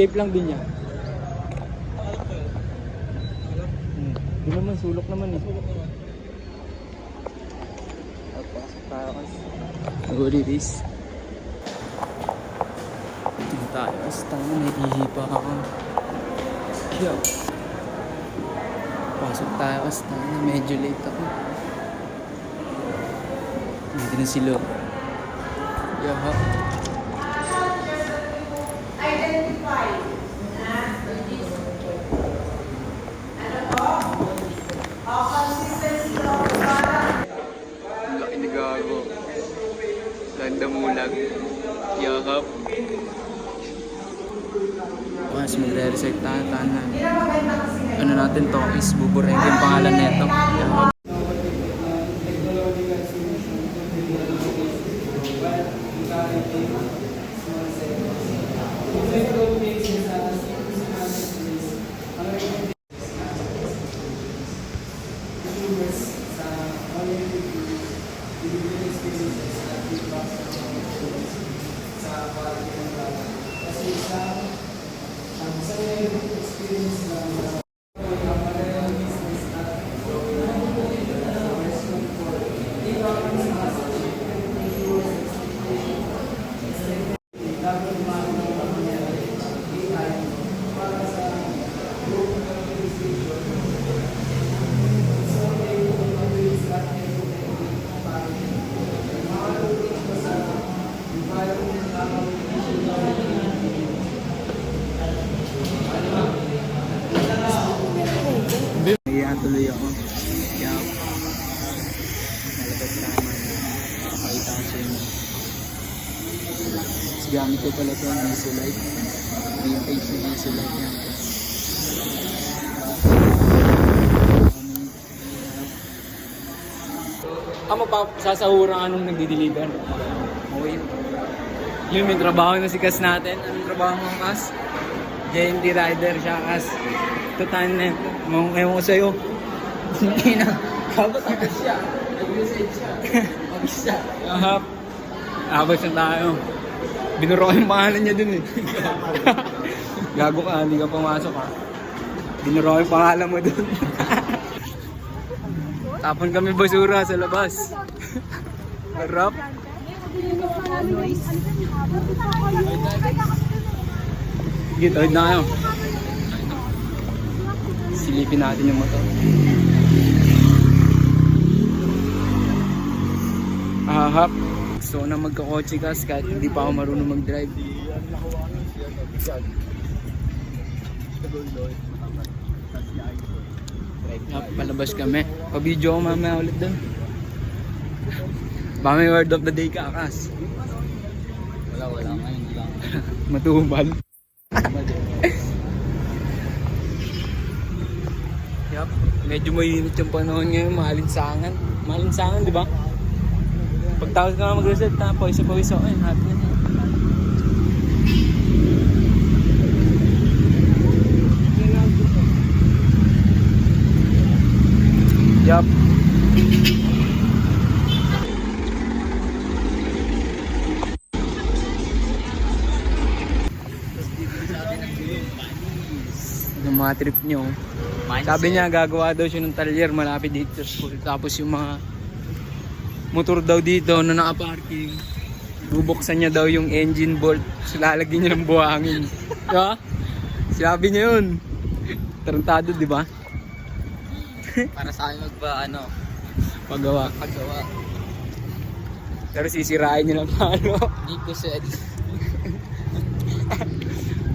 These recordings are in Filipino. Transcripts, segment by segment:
Safe lang din yan. Di naman, sulok naman eh. Pasok tayo kasi. Huli this. Tingin tayo. Basta may ihipa ako. Yo. Pasok tayo kasi medyo late ako. Hindi na sila. Yo. Laki na gago. Ganda mulag. Yakap. Mas magre-reset tayo na. Ano natin to is bubureng yung pangalan nito. Yakap. Ayan, tuloy ako. Kaya nalabas naman. Makita ko siya yun. Mas gamit ko pala ito ang Isolite. Vintage na Isolite yan. Sasahuran ka nung nagdi-deliver. Okay. Yun, may trabaho na si Kas natin. Anong trabaho mo, Kas? JMD rider siya, Kas. Ito tayo na yun. Ewan ko sa'yo. Hindi na. Kapag agad siya. Nag-message siya. Mag-isa. Ahap. Abas na tayo. Binuro ko yung pangalan niya dun eh. Gago ka, hindi ka pumasok ha. Binuro ko yung pangalan mo dun. Tapon kami basura sa labas. Harap. Gitoid na kayo. Silipin natin yung motor. Ahap. Gusto ko na magkakotse kas kahit hindi pa ako marunong mag-drive. Palabas kami. Pa-video ko mamaya ulit dun. Baka may word of the day ka, Kas. Wala. Ngayon lang. Matubal. Yup. Medyo mainit yung panahon ngayon. Malinsangan. Malinsangan, di ba? Pagtapos ka na mag-reset, pawis ako. Ayun, happy na. Yup. Yung mga trip nyo. Sabi niya gagawa daw siya ng talyer malapit dito sa school. Tapos yung mga motor daw dito na nakaparking, bubuksan niya daw yung engine bolt. So lalagyan niya ng buhangin. Diba? Sabi niya yun. Tarantado, di ba? Para sa akin Paggawa. paggawa. Pero sisirain niya lang paano. Hindi ko said.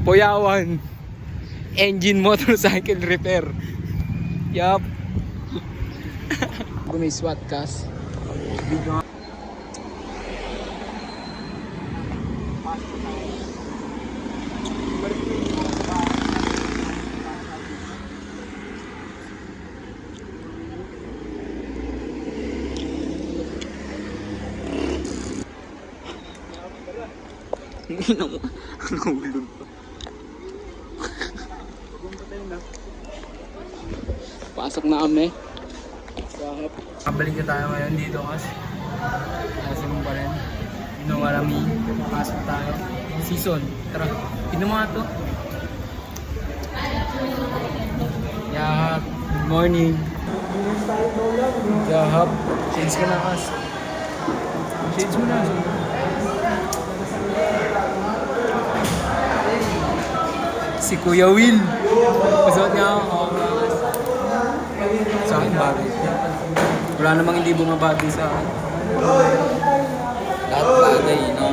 Puyawan. Engine motorcycle repair. Yup. Kung may SWAT cast. Video. Nahulog pa. Pasok na kami. Kabalik na tayo ngayon dito kasi. Kasi mo pa rin. Inumarami. Pasok tayo. Season. Tara. Pinuha to. Morning. Jahap. Shades ka na, Kas. Shades mo na. Si Kuya Will. Masuot niya ako. Sa akin, bagay. Wala namang hindi bumabagay sa akin. Lahat bagay, no?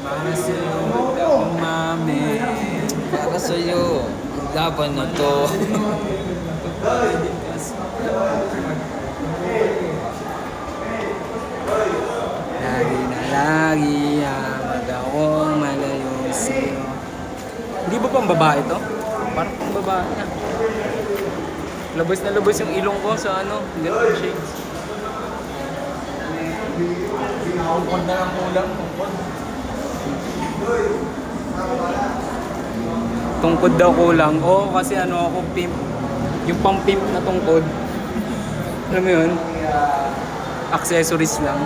Para sa'yo, mami. Para sa'yo, ang laban na to. Lagi na lagi, amag akong malayo sa'yo. Hindi ba pang babae to? Parang pang babae na. Labas na labas yung ilong ko sa ano, ganun shades. Tungkod na lang kulang, tungkod. Tungkod daw kulang. Oo, kasi ano ako, pimp. Yung pang pimp na tungkod. Alam mo yun? Accessories lang.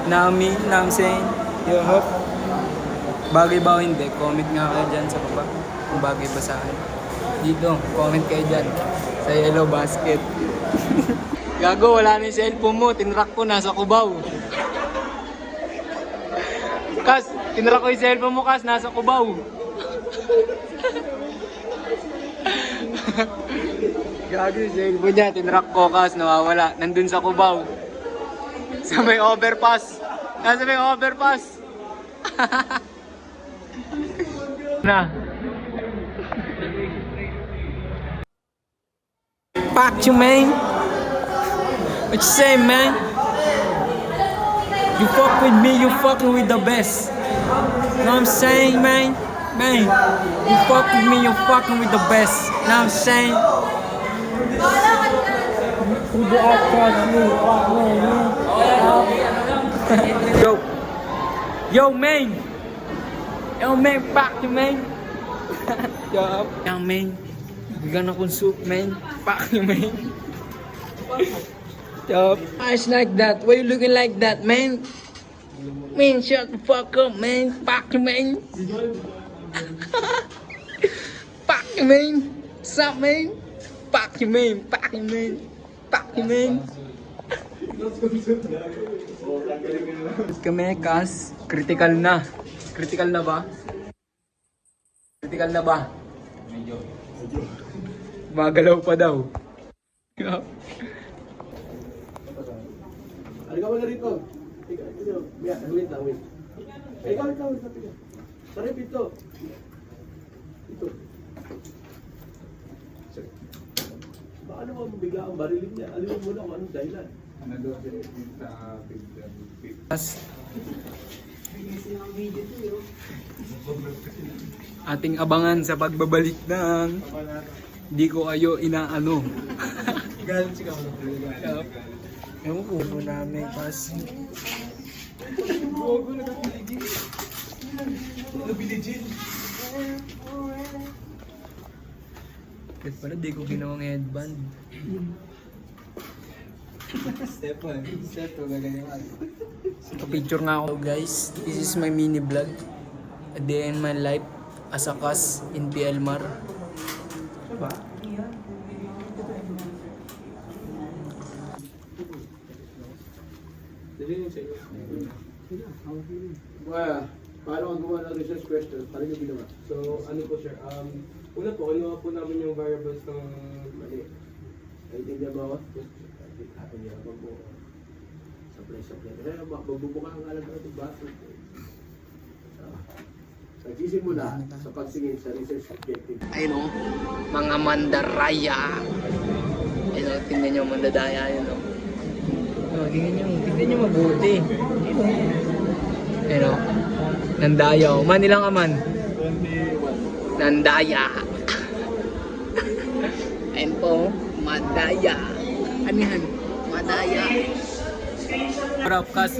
Nami, namsen, yuhup. Bagay ba o hindi? Comment nga kayo dyan sa baba. Kung bagay ba sa akin. Dito, comment kayo dyan. Sa yellow basket. Gago, wala na yung cellphone mo. Tinrack ko, nasa Cubao. Kas, tinrack ko yung cellphone mo, Kas. Nasa Cubao. Gago yung cellphone niya. Tinrack ko, Kas. Nawawala. Nandun sa Cubao. Sa may overpass. Nasa may overpass. Na. Fuck you, man. What you say, man? You fuck with me, you fucking with the best. Know what I'm saying, man? Man, you fuck with me, you fucking with the best. Know what I'm saying? Who the fuck me? Fuck me, man. Yo, man. Yo, man, fuck you, man. Yo, man. Bigyan akong soup, man. Fuck you, man. Yo, eyes like that. Why you looking like that, man? Man, shut the fuck up, man. Fuck you, man. Fuck you, man. What's up, man? Fuck you, man. Fuck you, man. Fuck you, man. Kami, Kas. Critical na. Critical na ba? Critical na ba? Medyo. Magalaw pa daw. Halika mo na rito. Ikaw. Wait lang, wait. Ikaw. Sarap ito. Ito. Baka naman bigla ang barilin niya. Aliwan mo na kung anong dahilan. Kas. Ating abangan sa pagbabalik ng Di Ko Ayo Inaano. Galit siya ka Ewan ko po namin, Kas. Kahit pala di ko ginawang headband. Stepon, gaganyan ka. Picture nga ako guys. This is my mini vlog. A day in my life as a Kas in PLMAR. Diba? Dilinin sa iyo. Well, paano ang gumawa ng research question? Paano nyo ginawa? So, ano po sir, una po, kinuha po namin yung variables ng Mali. Naintindihan mo ako? Ako niya ako po. Supply. Kaya magbubuka ang alam natin bakit. Nagsisimula sa pagsingin sa research objective. Ayun o, mga mandaraya. Ayun o, tingnan nyo mandadaya yun o. Tingnan nyo mabuti. Ayun o, nandaya o. Manilang aman. 21. Nandaya. Ayun po, madaya. Ano yan? Madaya. Harap, Kas.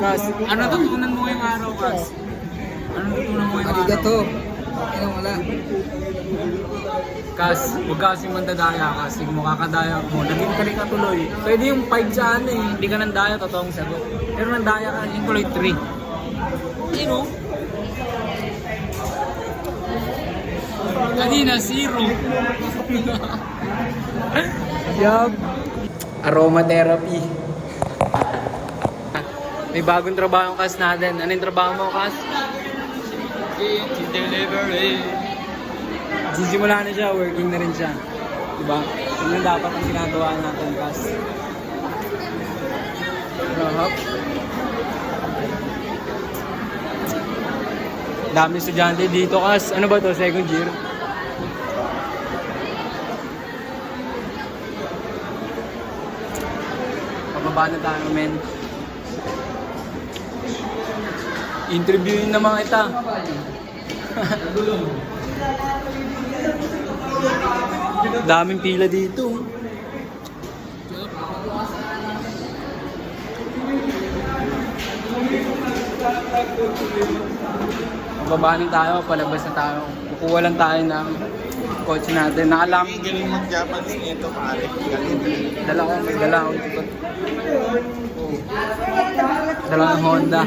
Kas, ano natutunan mo ngayong araw, Kas? Ano natutunan mo ngayong araw? Arigato. Ano wala? Kas, huwag kasi mandadaya kasi kung makakadaya mo, naging ka rin ka tuloy. Pwede yung 5 sa ano eh, hindi ka nandaya, totoong sagot. Pero nandaya ka, yung tuloy 3. You know? Kanina, 0. Yup. Aromatherapy. May bagong trabaho ang Kas natin. Ano yung trabaho mo, Kas? Delivery. Sisimula na siya, working na rin siya. Diba? Yun ang dapat ang ginagawa natin, Kas. Hop. Dami estudyante dito, Kas. Ano ba to? Second year? Pababa na tayo, men. Interviewin na mga kita. Daming pila dito. Mababanin tayo, palabas na tayo. Kukuha lang tayo ng kotse natin. Nakalam. Galing mag-Japanese nito, pare. Galing. May dala akong tikot. Dala ng Honda.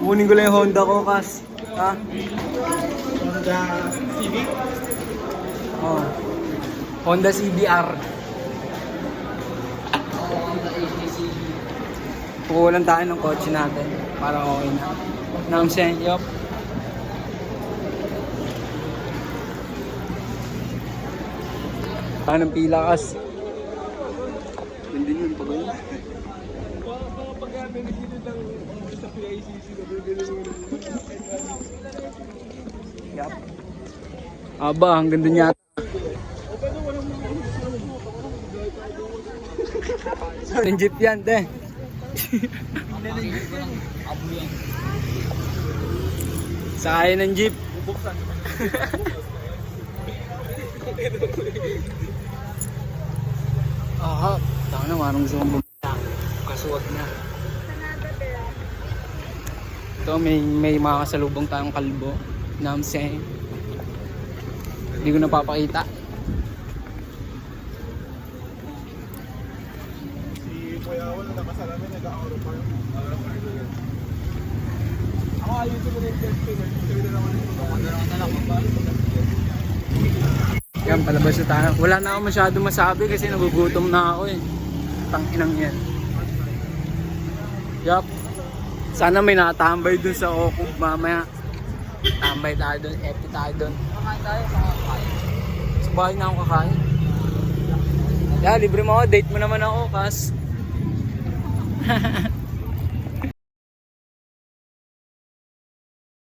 Kunin ko lang yung Honda ko, Kas. Ha? Honda Civic. Oh. Honda CBR. Kukulan tayo ng kotse natin para okay na. Namsen, yup. Tayo ng pila, Kas. Hindi yun pa ba yun? Yup. Aba, hanggang dun yata. Ng jeep yan, te. Sakay ng jeep. Aha, tama na, marang gusto kong bumita. Kasuwag na. Ito, may mga kasalubong tayong kalbo. Namseng. Hindi ko napapakita. Si Kuya Wal, nakasalamin, nag-auro pa yun. Ako ayun ko na yung first pin. Yan, palabas na tayo. Wala na ako masyado masabi kasi nagugutom na ako eh. Tanginang yan. Yup. Sana may nakatambay dun sa Okub mamaya. Tambay tayo dun, epi tayo dun. Kakain tayo, kakain. Sa bahay na ako kakain. Yeah, libre mo ako, date mo naman ako, Kas.